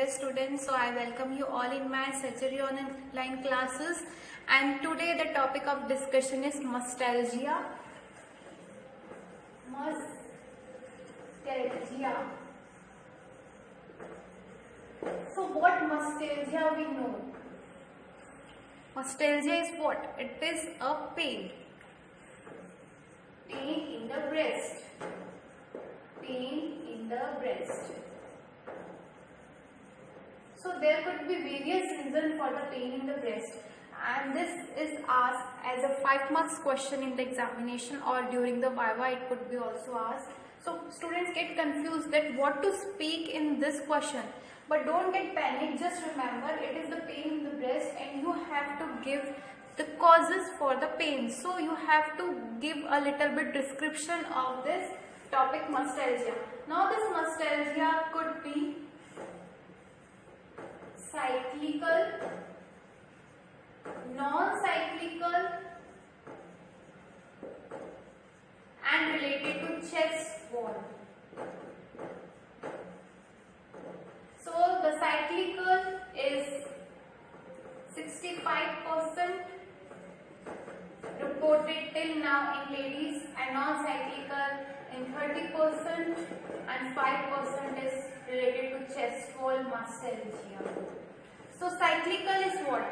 dear students, so I welcome you all in my surgery online classes, and today the topic of discussion is nostalgia. So what nostalgia we know? Nostalgia is what? It is a pain. Pain in the breast. Pain in the breast. So there could be various reasons for the pain in the breast, and this is asked as a 5 marks question in the examination, or during the viva it could be also asked. So students get confused that what to speak in this question, but don't get panicked. Just remember it is the pain in the breast and you have to give the causes for the pain. So you have to give a little bit description of this topic, nostalgia. Now this nostalgia could be cyclical, non-cyclical, and related to chest wall. So the cyclical is 65% reported till now in ladies, and non-cyclical in 30%, and 5% is related to chest wall nostalgia. So cyclical is what?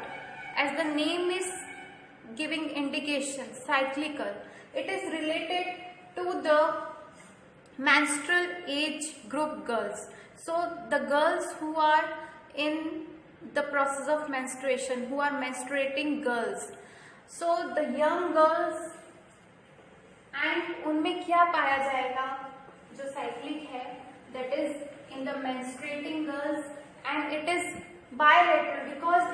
As the name is giving indication, cyclical. It is related to the menstrual age group girls. So the girls who are in the process of menstruation, who are menstruating girls. So the young girls, and उनमें क्या पाया जाएगा जो cyclic है, that is in the menstruating girls, and it is bilateral because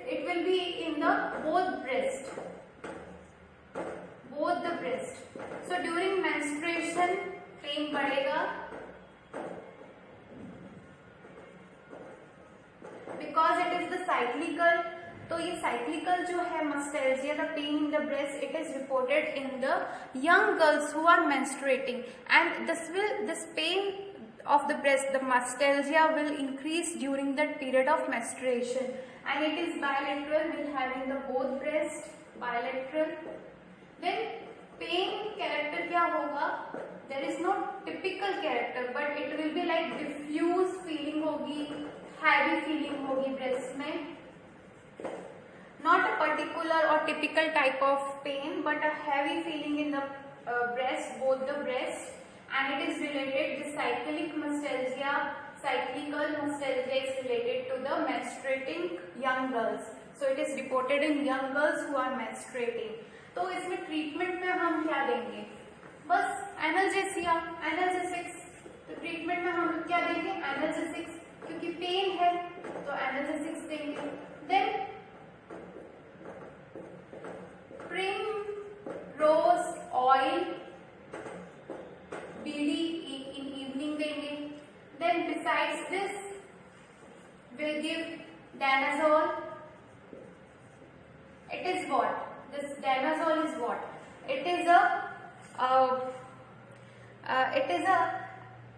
it will be in the both breast. So during menstruation pain बढ़ेगा because it is the cyclical. तो ये cyclical जो है nostalgia, the pain in the breast, it is reported in the young girls who are menstruating, and this pain of the breast, the nostalgia will increase during that period of menstruation, and it is bilateral, will have in the both breast, bilateral. Then pain character क्या होगा? There is no typical character, but it will be like diffuse feeling होगी, heavy feeling होगी breast में. Not a particular or typical type of pain, but a heavy feeling in the breast, both the breast, and it is related. The cyclical nostalgia is related to the menstruating young girls. So it is reported in young girls who are menstruating. तो इसमें treatment में हम क्या देंगे? बस analgesics. तो treatment में हम क्या देंगे? एनाल्जेसिक्स, क्योंकि पेन है तो एनाल्जेसिक्स देंगे. Then primrose oil, BD in evening देंगे. Then besides this, we'll give danazol. It is what? This danazol is what? It is a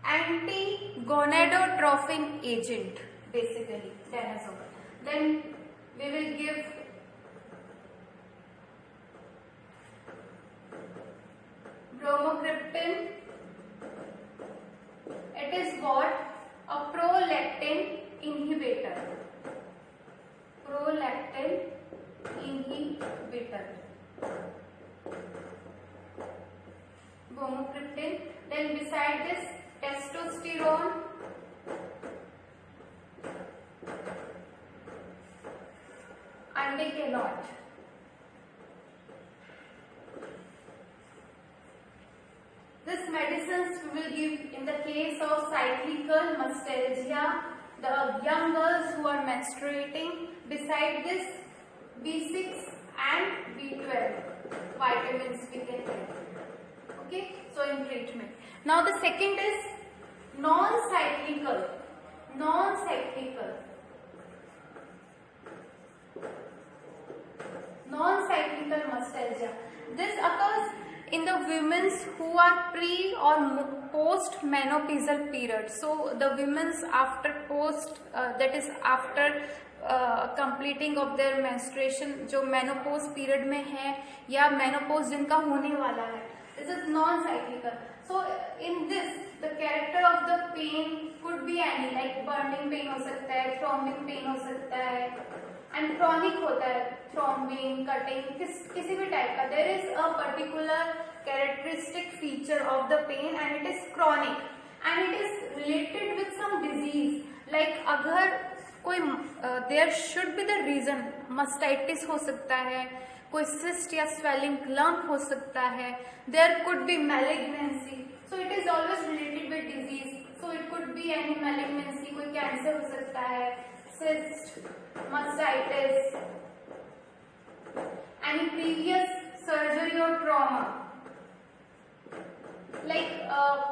anti-gonadotrophin agent, basically danazol. Then we will give bromocriptine. It is what? A prolactin inhibitor. Bromocriptine. Then beside this, testosterone. Andicolot. This medicines we will give in the case of cyclical nostalgia, the young girls who are menstruating. Beside this, B6 and B12 vitamins we can take. Okay, so in treatment. Now the second is non-cyclical nostalgia. This occurs in the women who are pre or post menopausal period. So the women's after post that is after completing of their menstruation, जो menopause period में है या menopause जिनका होने वाला है, this is non-cyclical. So in this the character of the pain could be any, like burning pain हो सकता है, throbbing pain हो सकता है, and chronic होता है, throbbing, cutting, किसी भी टाइप का. There is a particular characteristic feature of the pain and it is chronic and it is related with some disease. Like अगर कोई there should be the reason, mastitis हो सकता है, कोई cyst या swelling lump हो सकता है, there could be malignancy. So it is always related with disease. So it could be any malignancy, कोई cancer हो सकता है, cyst, mastitis, any previous surgery or trauma. Like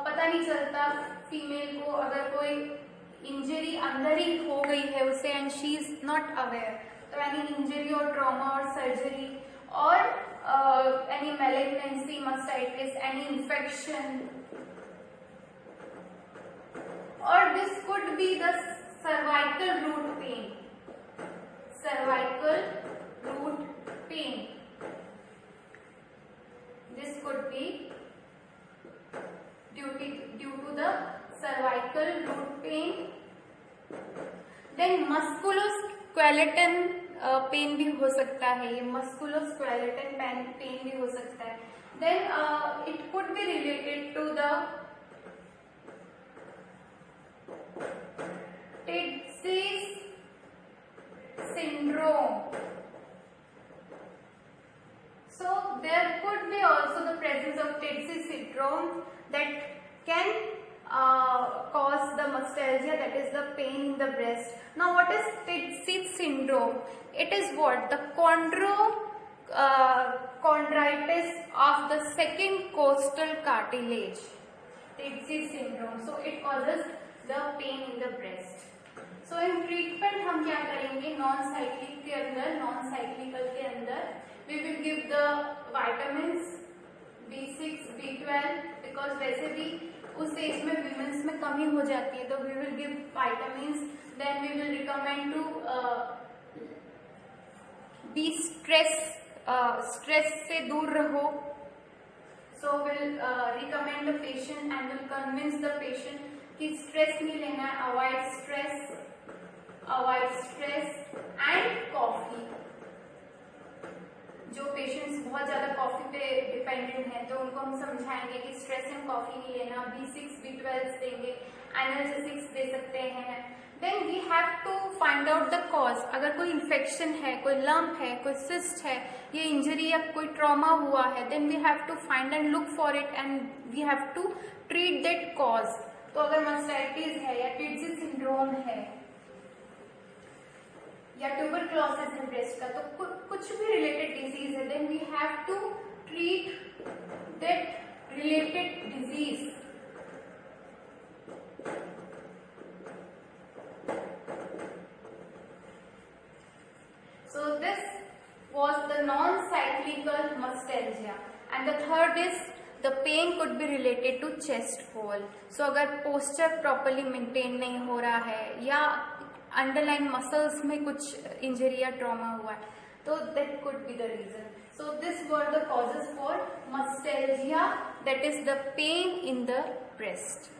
पता नहीं चलता फीमेल को अगर कोई इंजरी अंदर ही हो गई है उसे and she is not aware, तो एनी इंजरी और ट्रॉमा और सर्जरी और any malignancy, mastitis, any infection, और this could be the cervical root pain. Cervical root pain, this could be due to the cervical root pain. Then musculoskeletal pain भी हो सकता है, ये musculoskeletal pain भी हो सकता है. Then it could be related to the Tietze syndrome. So there could be also the presence of Tietze syndrome that can cause the mastalgia, that is the pain in the breast. Now what is Tietze syndrome? It is what? The chondritis of the second costal cartilage. Tietze syndrome. So it causes the pain in the breast. So in treatment हम क्या करेंगे? Non-cyclic के अंदर, non-cyclical के अंदर we will give the vitamins B6, B12 because वैसे भी उस एज में विमेंस में कमी हो जाती है, तो we will give vitamins. Then we will recommend to be stress से दूर रहो. So we'll recommend the patient and will convince the patient कि stress नहीं लेना है, avoid stress and coffee. जो पेशेंट्स बहुत ज्यादा कॉफी पे डिपेंडेंट हैं तो उनको हम समझाएंगे कि स्ट्रेस एंड कॉफी नहीं लेना, B6, B12 देंगे, एनाल्जेसिक्स दे सकते हैं. Then we have to find out the cause. अगर कोई इन्फेक्शन है, कोई लंप है, कोई सिस्ट है, ये इंजरी या कोई ट्रॉमा हुआ है, then we have to find and look for it and we have to treat that cause. तो अगर मास्टाइटिस है या टिट्जे सिंड्रोम है या ट्यूबरक्लोसिस है ब्रेस्ट का, तो कुछ भी रिलेटेड डिजीज है, then we have to treat that related disease. So this was the non-cyclical mastalgia. And the third is the pain could be related to chest wall. So अगर posture properly maintain नहीं हो रहा है या underline muscles में कुछ injury या trauma हुआ है, तो that could be the reason. So this were the causes for mastalgia, that is the pain in the breast.